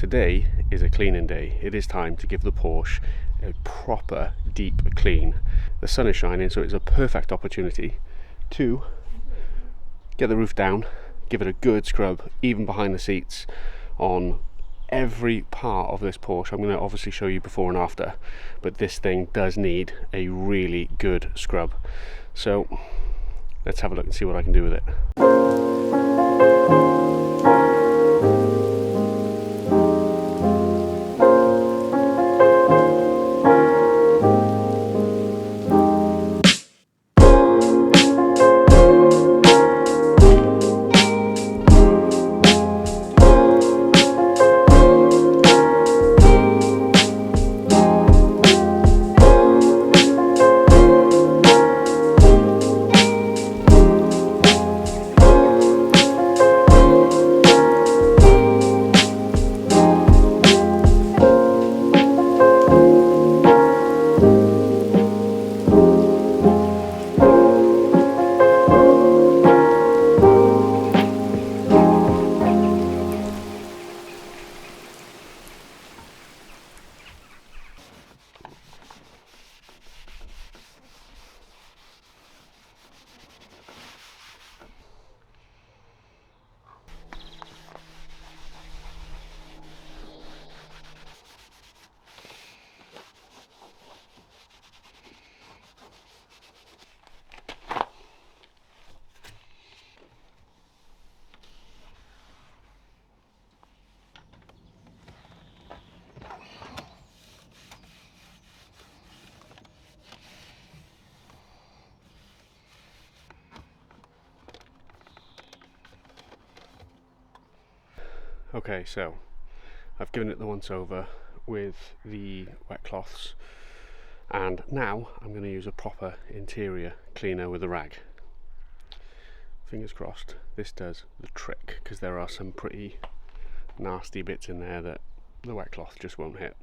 Today is a cleaning day. It is time to give the Porsche a proper deep clean. The sun is shining, so it's a perfect opportunity to get the roof down, give it a good scrub, even behind the seats, on every part of this Porsche. I'm going to obviously show you before and after, but this thing does need a really good scrub. So let's have a look and see what I can do with it. Okay, so I've given it the once over with the wet cloths, and now I'm going to use a proper interior cleaner with a rag. Fingers crossed this does the trick, because there are some pretty nasty bits in there that the wet cloth just won't hit.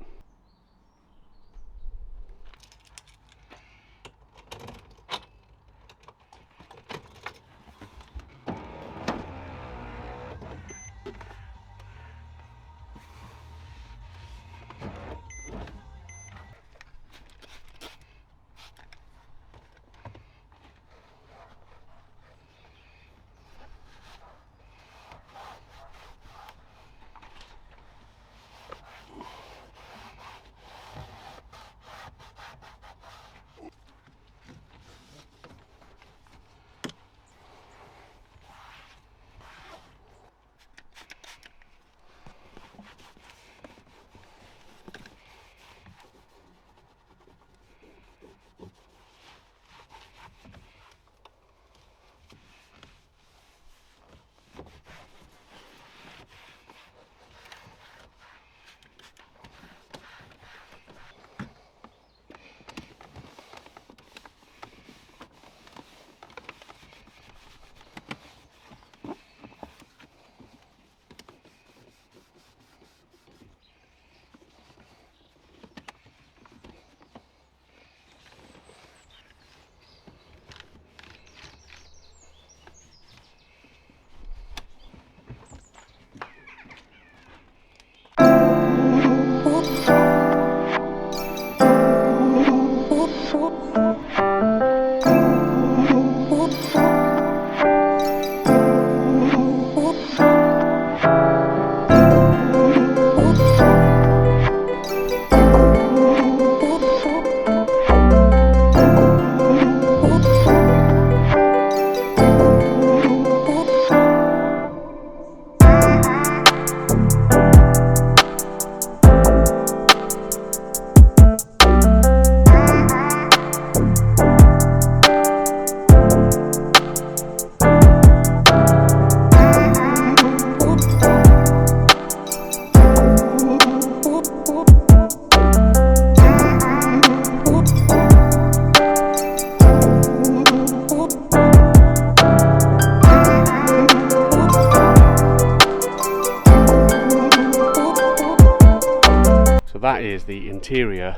So that is the interior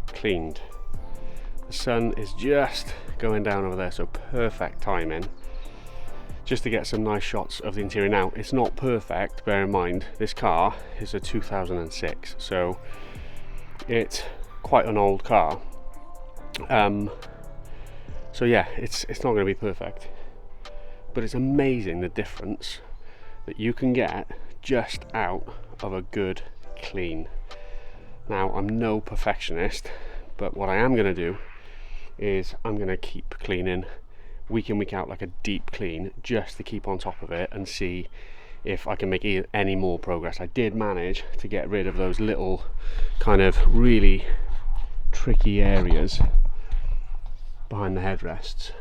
cleaned. The sun is just going down over there, so perfect timing. just to get some nice shots of the interior. Now, it's not perfect, bear in mind, this car is a 2006, so it's quite an old car. So yeah, it's not going to be perfect, but it's amazing the difference that you can get just out of a good clean. Now, I'm no perfectionist, but what I am going to do is I'm going to keep cleaning week in, week out, like a deep clean, just to keep on top of it and see if I can make any more progress. I did manage to get rid of those little kind of really tricky areas behind the headrests.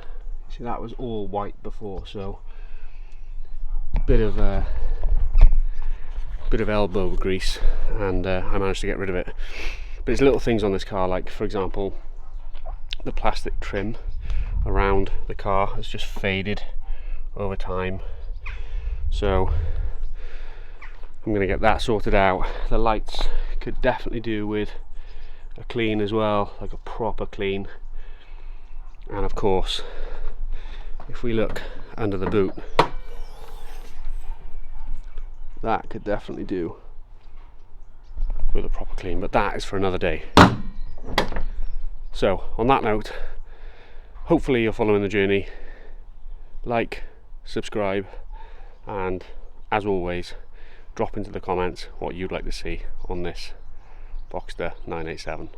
See, that was all white before, so bit of elbow grease, and I managed to get rid of it. But it's little things on this car, like for example the plastic trim around the car has just faded over time, so I'm going to get that sorted out. The lights could definitely do with a clean as well, like a proper clean. And of course, if we look under the boot, that could definitely do with a proper clean, but that is for another day. So on that note, hopefully you're following the journey. Like, subscribe, and as always, drop into the comments what you'd like to see on this Boxster 987.